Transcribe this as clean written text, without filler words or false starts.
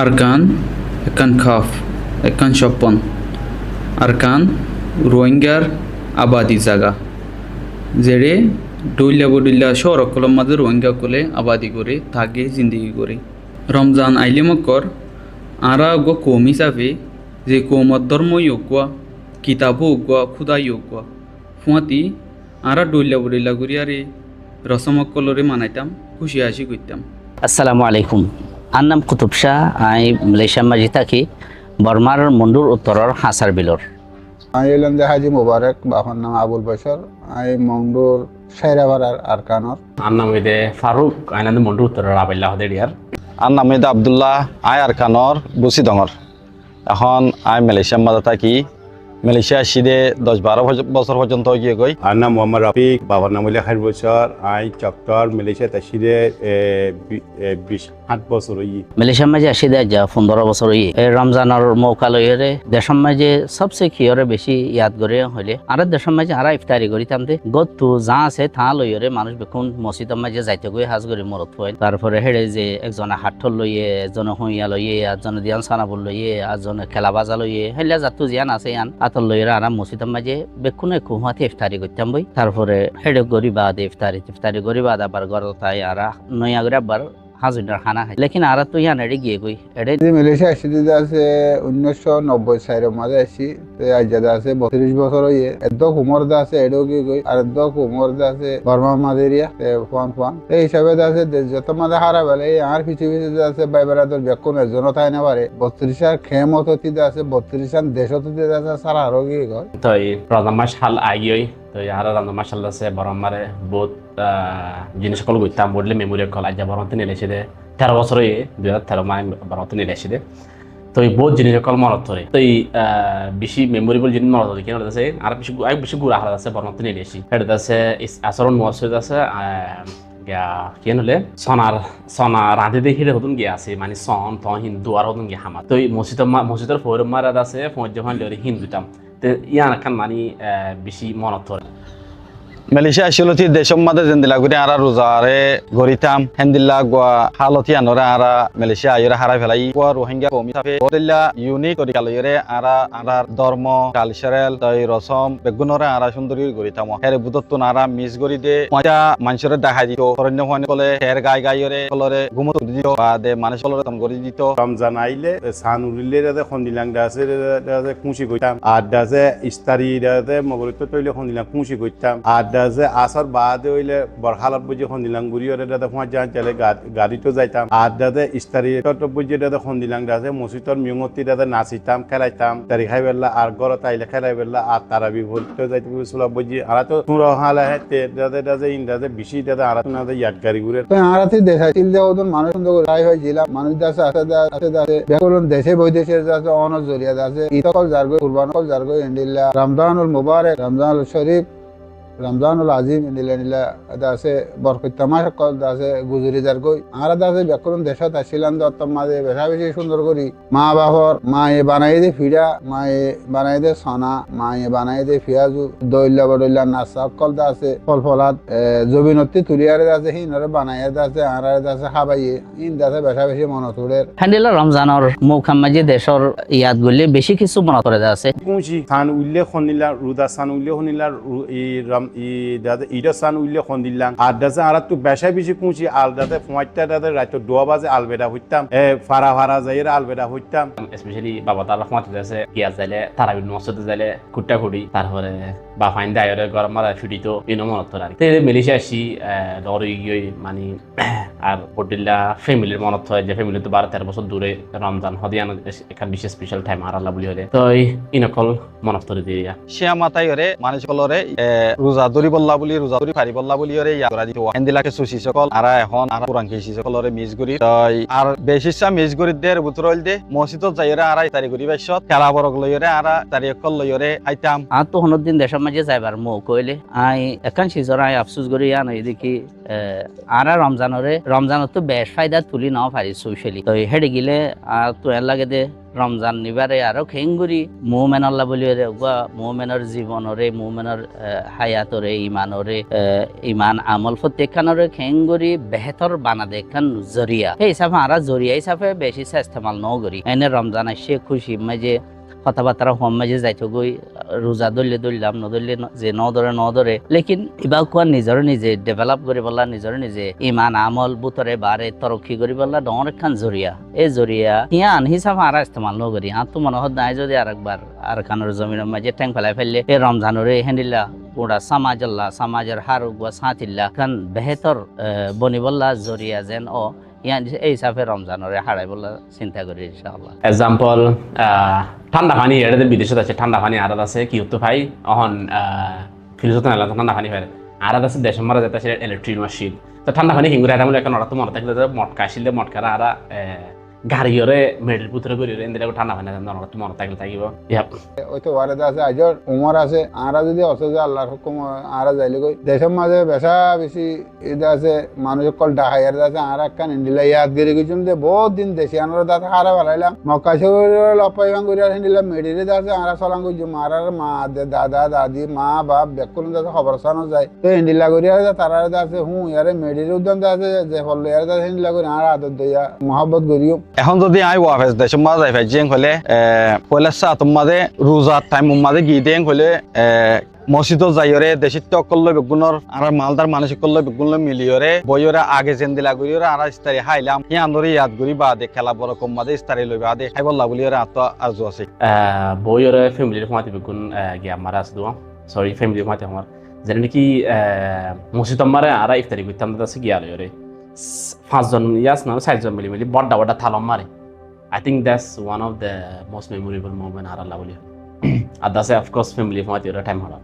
আরকান একান খাফ একান স্বপন আরকান রোহিঙ্গার আবাদি জায়গা যেড়ে ডইলা বডইলা শহরকলম মাঝে রোহিঙ্গা কলে আবাদি করে থাকে জিন্দিগি করে রমজান আইলে মক্কর আরা গো কৌম হিসাবে যে কৌমত ধর্মই হোকুয়া কিতাবও হোকুয়া খুদাই হোকুয়া ফুয়াতি আরা ডইলা বডইলা করি আরে রসমকলরে মানাইতাম খুশি হাসি করতাম। আসসালামু আলাইকুম। আর নাম কুতুব শাহ। আই মালয়েশিয়া মাঝি থাকি বর্মার মন্ডুর উত্তরের হাসার বিলর। আমি এলাম যে হাজি মুবারক, বাবার নাম আবুল বশর। আমি মংডুর সাইরাবাড়ার আরকানর। আর নাম হইতে ফারুক, আইনাদ মন্ডুর উত্তরের আবাইল্লাহ দেড়িয়ার। আর নাম হইতে আবদুল্লাহ, আই আরকানর বুসিদঙর। এখন আই মালয়েশিয়ার মাঝে থাকি। মালয়েশিয়া আসিদে 10-12 বছর পর্যন্ত গিয়ে গই। আর নাম মোহাম্মদ রফিক, বাবার নাম হইলে 60 বছর। আই চক্টর মালয়েশিয়াতে আসিদে 20 বছর হই। মালয়েশিয়া মাঝে আসিদে যা 15 বছর হই। রমজানের মৌকা লইরে দেশের মাঝে সবচেয়ে কিয়রে বেশি ইয়াদ করে হইলে আর দেশের মাঝে আর ইফতারি করিতাম দে গতু যা আছে থা লইরে মানুষ বেকুন মসজিদের মাঝে যাইতে গই হাজ করে মরত হয়। তারপরে হেড়ে যে একজনে হাট্টল লইয়ে, একজনে হুইয়া লইয়ে, একজনে দিয়ান সানাবুল লইয়ে, একজনে খেলা বাজা লইয়ে, হেলা যাতু জিয়ান আছে ইয়ান আতল লইরা আরাম মসজিদের মাঝে বেকুনে কুহাতে ইফতারি করতাম বই। তারপরে হেড়ে গরিবা দে ইফতারি গরিবা আবার গর তাই আর নয়া করে আবার হাজুনার খানা খাই। লেকিন আর তো ইয়ান এড়ে গিয়ে গই এড়ে মালয়েশিয়া আসিতে আছে 1990 সালের মাঝে আসি। আজাদা আছে 32 বছর হইয়ে। এদ কুমর দা আছে এডো কি গই আর এদ কুমর দা আছে বর্মা মাদেরিয়া ফান এই হিসাবে আছে যত মাঝে হারা বেলে আর পিছু আছে বাইবেরাদর বেকুন এজন তাই না পারে 32 আর খেমত হতে আছে 32 দেশ হতে আছে সারা আরো কি গই। তো এই রমজান মাস হাল আইয়ই তো আর রমজান মাস হাল আছে বরমারে বহুত জিনিস সকল গইতাম বললে মেমোরি কল আজ বরমতে নিলে এসে 13 বছর হয়ে 2013 মাস বরমতে নিলে এসে তো এই বহুত জিনিস সকল মনত ধরে। তো এই বেশি মেমোরেবল জিনিস মনত ধরে কেন আছে আর বেশি গুড়া হারা আছে বরমতে নিলে এসি এটা আছে আচরণ মহসুদ আছে কেন হলে সনা রাঁধে দেখে হতুন গিয়ে আছে মানে সন তহিন দুয়ার হতুন গিয়ে হামা তো এই মসজিদের ফোর মারাদ আছে যখন হিন্দুতাম তো ইয়ান খান মানে বেশি মনত ধরে। মালয়েশিয়া আসলতি দেশের মাঝে জেন্দিলা করে আর রোজারে গরিতাম হেন্দিল্লা গোয়া হালতি আনরে আর মালয়েশিয়া আইরে হারাই ফেলাই গোয়া রোহিঙ্গা কমি থাকে বদলা ইউনিক তরিকা লইরে আর ধর্ম কালচারাল তই রসম বেগুনরে আর সুন্দরী গরিতাম হেরে বুদত্তন আর মিস গরি দে মজা মানুষরে দেখাই দিত অরণ্য হনে বলে হের গাইরে কলরে ঘুমত দিত বা দে মানুষ কলরে তন গরি দিত। রমজান আইলে সান উরিলে দাদা খন্দিলাং দাসে দাদা খুশি কইতাম আর দাসে ইস্তারি দাদা মগরিত তইলে খন্দিলাং খুশি কইতাম আর দাসে আসর বাদে হইলে বরহালত বুঝি খন্দিলাং গুড়ি ওরে দাদা ফুয়া যান চলে গাড়িতে যাইতাম আর দাদা ইস্তারি তো বুঝি দাদা খন্দিলাং দাসে মসজিদর মিয়ঙতি দাদা নাচিতাম খেলাইতাম তারি খাই বেলা আর গড় তাইলে খেলাই বেলা আর তারাবি বলতে যাইতে সুলা বুঝি আর তো তুরা হালা হেতে দাদা দাদা ইন দাদা বেশি দাদা আর না ইয়াদগারি ঘুরে আরাতে দেখাইছিল যে ওজন মানুষ সুন্দর রাই হয়েছিলাম মানুষ দাসে আছে দাসে বেকুন দেশে বৈদেশের দাসে অন জরিয়া দাসে ইতকল জারগো কুরবান কল জারগো ইন্ডিল্লা রমজানুল মুবারক রমজানুল শরীফ রমজানুল আজিম নীলা আছে বরকত তামাশা কল আছে গুজরি জারগো আর দাসে বেকুন দেশত আসিলাম দত্তম মাঝে বেশা বেশি সুন্দর করি মা বাবার মায়ে বানাই দে ফিরা মায়ে বানাই দে সনা মায়ে বানাই দে ফিয়াজু দইল্লা বডইল্লা নাসা কল আছে ফলফলাত জবিনতি তুলিয়ারে আছে হিনরে বানাই আছে আর আছে হাবাইয়ে ইন দাসে বেশা বেশি মনত উড়ে হ্যান্ডেলা রমজানের মৌকা মাঝে দেশের ইয়াদ গুলি বেশি কিছু মনত করে আছে কুচি সান উল্লেখ খনিলা রুদা সান উল্লেখ খনিলা দাদা ইডা সান উল্লেখ খনিলাং আর দাদা আর তো বেশা বেশি কুচি আল দাদা ফুয়াইটা দাদা রাত 2 বাজে আলবেদা হইতাম ফারা যাইরা আলবেদা হইতাম স্পেশালি বাবা তার রহমত আছে গিয়া যাইলে তারাবির মসজিদে যাইলে কুট্টা কুড়ি তারপরে বা ফাইন দায়রে গরম মারা ফিডিতো ইনো মনত ধরে আর মালয়েশিয়া আসি দরে গিয়ে মানে আর পটিল্লা ফ্যামিলির মনত হয় যে ফ্যামিলি তো 12-13 বছর দূরে রমজান হদিয়ান একটা বিশেষ স্পেশাল টাইম আর আল্লাহ বলি হলে তো ইনকল মনত ধরে দিয়ে শিয়া মাতাই হরে মানুষ কলরে রোজা দরি বল্লা বলি রোজা দরি ফারি বল্লা বলি হরে ইয়ারা দিত হেন্দিলাকে সুসি সকল আর এখন আর পুরান কেসি সকলরে মিস করি তাই আর বেশিসা মিস করি দের বুতরল দে মসজিদত যাইরা আর তারি করি বাইছত খেলা বরক লইরে আর তারি কল লইরে আইতাম আর তো হনদিন দেশের মাঝে যাইবার মৌ কইলে আই একান সিজর আই আফসোস করি আন দেখি আর রমজানত তো বেশ ফায়দা তুলি নাও পারি সোশ্যালি তো হেডে গিলে আর তো এর লাগে দে রমজান নিবারে আরো খেঙ্গুরি মুমেন আল্লাহ বলি মুমেনের জীবনরে মুমেনের হায়াতরে ইমানরে ইমান আমল প্রত্যেকখানরে খেঙ্গুরি বেহতর বানা দেখান জরিয়া এই হিসাবে আরা জরিয়া হিসাবে বেশি ইস্তেমাল ন করি এনে রমজান আসে খুশি মাঝে কথাবার্তা হম মাঝে যাইতো গই রোজা ধরলে ধরলাম নধরলে যে নধরে লেকিন এবার কোয়া নিজর নিজে ডেভেলপ করি বললা নিজর নিজে ইমান আমল বুতরে বারে তরক্কি করি বললা ডর খান জরিয়া এই জরিয়া ইয়ান হিসাবে আর ইস্তেমাল ন করি তো মনে হয় নাই যদি আরেকবার আর খানোর জমিনের মাঝে ট্যাং ফেলাই ফেললে এই রমজানরে হেন্দিল্লা পুরা সমাজের হার গুয়া সাঁতিল্লা খান বেহতর বনি বললা জরিয়া যেন ও ইয়ান এই হিসাবে রমজানরে হারাই বললা চিন্তা করি ইনশাআল্লাহ। এক্সাম্পল ঠান্ডা পানি এটাতে বিদেশত আছে ঠান্ডা পানি আরাদ আছে কি হতো ভাই অহন ফিলিজত না ঠান্ডা পানি ভাই আরাদ আছে দেশ মারা যেতে ইলেকট্রিক মেশিন তো ঠান্ডা পানি কিংগুরা এটা এখন ওরা তো মনে থাকলে মটকা আসলে মটকারা আরা গাড়িরে মেডেল পুত্রে করি এন্দিরা ঠান্ডা পানি ওরা তো মনে থাকলে থাকিব ওই তো ওয়ারেদ আছে আজর উমর আছে আরা যদি অসুবিধা আল্লাহর হুকুম আরা যাইলে কই দেশের মাঝে বেশা বেশি এটা আছে মানুষ কল ডাহাইয়ার আছে আরা কান ইন্ডিলা ইয়াদগিরি কিছু যে বহুত দিন দেশি আনার দাঁত হারা বাড়াইলাম মক্কা শহরের লপাইবাং করে হিন্দিলা মেডিরে আছে আরা চলাং করছি মারার মা দাদা দাদি মা বাপ বেকুল আছে খবর সানো যায় তো ইন্ডিলা করি তারা আছে ইয়ারে মেডির উদ্যান আছে যে ফল ইয়ার হিন্দিলা করে আর আদত দইয়া মহব্বত করিও এখন যদি আই ওয়াফেস দেশ মাঝে যাই ভাই জিং হলে পয়লা সাতম মাঝে রোজার টাইম মাঝে গিয়ে দেন হলে মসজিদত যাইরে দেশিত অকল্য বেগুণর আর মালদার মানসিক কল্য বেগুণ মিলিয়রে বইরে আগে যেন দিলা করিরে আর ইস্তারি হাইলাম হি আন্দরে ইয়াদ করি বাদে খেলা বড় কম মাঝে ইস্তারি লই বাদে হাই বল্লা বলিরে আত আরজু আছে বইরে ফ্যামিলির মাঝে বেগুণ গিয়া মারা আছে দো সরি ফ্যামিলির মাঝে আমার যেন নাকি মসজিদ মারে আর ইফতারি করতাম আছে গিয়া লইরে 5 জন ইয়াস না 6 জন মিলি বড় থালম মারে I think that's one of the most memorable moment আর আল্লাহ বলি আর that's of course family for your time হলো